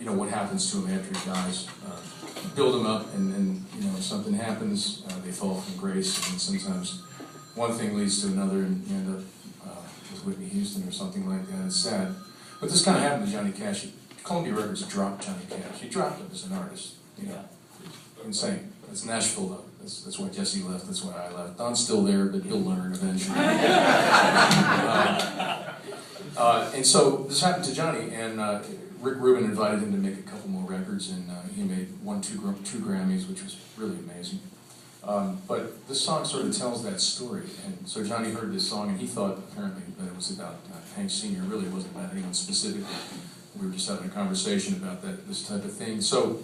you know, what happens to him after he dies. Build him up, and then, you know, if something happens, they fall from grace, and sometimes one thing leads to another, and you end up with Whitney Houston or something like that. It's sad. But this kind of happened to Johnny Cash. Columbia Records dropped Johnny Cash. He dropped him as an artist. You know, insane. That's Nashville, though. That's why Jesse left. That's why I left. Don's still there, but he'll learn eventually. And so this happened to Johnny, and Rick Rubin invited him to make a couple more records, and he made two Grammys, which was really amazing. But this song sort of tells that story, and so Johnny heard this song, and he thought apparently that it was about Hank Sr. Really, it wasn't about anyone specifically. We were just having a conversation about this type of thing. So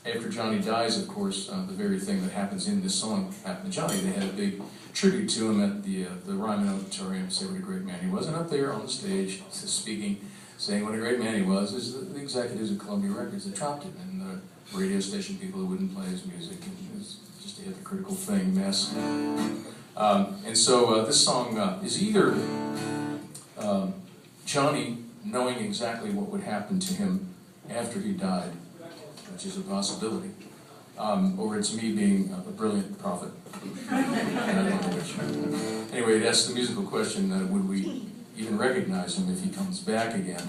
after Johnny dies, of course, the very thing that happens in this song happened to Johnny. They had a big tribute to him at the Ryman Auditorium, say what a great man he was. And up there on the stage, speaking, saying what a great man he was, is the executives at Columbia Records that dropped him, and the radio station people who wouldn't play his music, and it was just a hypocritical thing, mess. And so this song is either Johnny knowing exactly what would happen to him after he died, which is a possibility, or it's me being a brilliant prophet. I don't know which. Anyway, that's the musical question, would we even recognize him if he comes back again?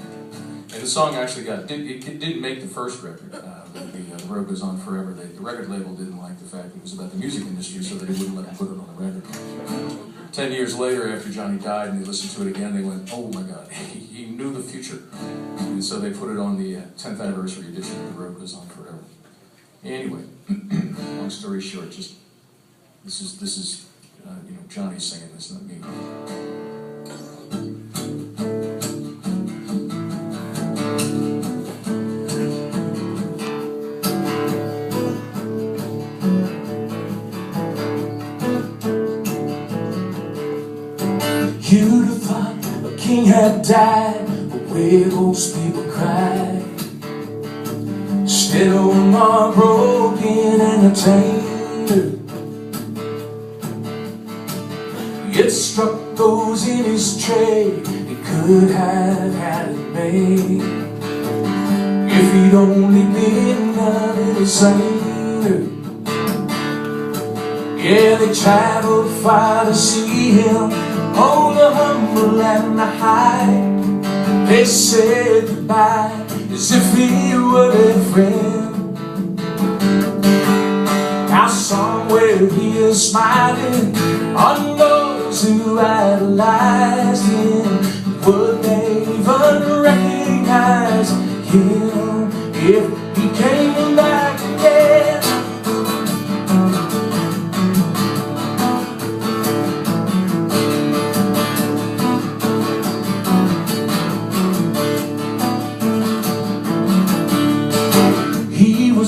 And the song actually it didn't make the first record. The Road Goes On Forever. The record label didn't like the fact that it was about the music industry, so they wouldn't let him put it on the record. 10 years later, after Johnny died, and they listened to it again, they went, oh my God, he knew the future. And so they put it on the 10th anniversary edition of The Road Goes On Forever. Anyway, long story short, just this is you know, Johnny singing this, not me. You'd have thought a king had died, the way those people cried. Instead of a broken entertainer, it struck those in his trade. He could have had it made if he'd only been a little saner. Yeah, they traveled far to see him, oh, the humble and the high. They said goodbye as if he were their friend. Now somewhere he is smiling on those who idolized him. Would they even recognize him if he came back again?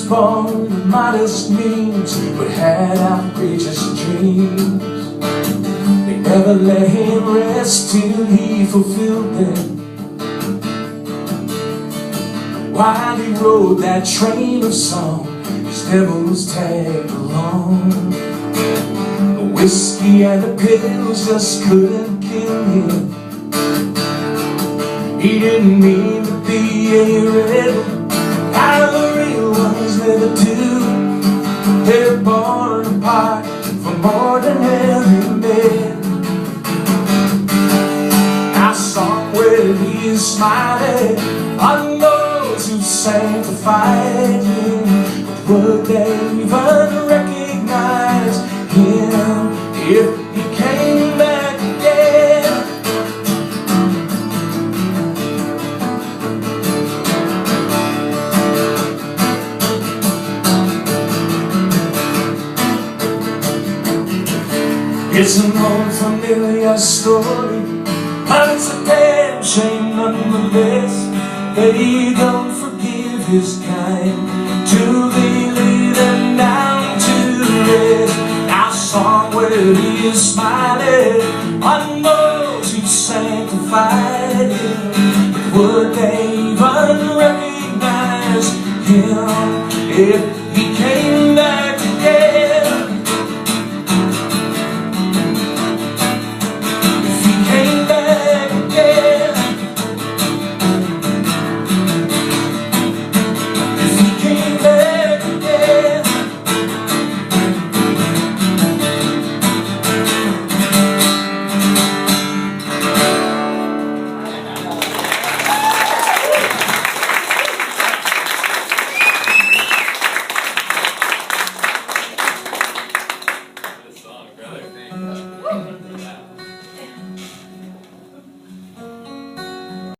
Born with modest means, but had outrageous dreams. They never let him rest till he fulfilled them. While he rode that train of song, his devils tagged along. The whiskey and the pills just couldn't kill him. He didn't mean to be a rebel. How the real ones never do. They're born apart from ordinary men. Now somewhere he is smiling on those who sanctified him. But would they even recognize him if he came back again? It's an old familiar story, but it's a damn shame nonetheless that he don't forgive his kind till they lay them down to rest. Now somewhere he is smiling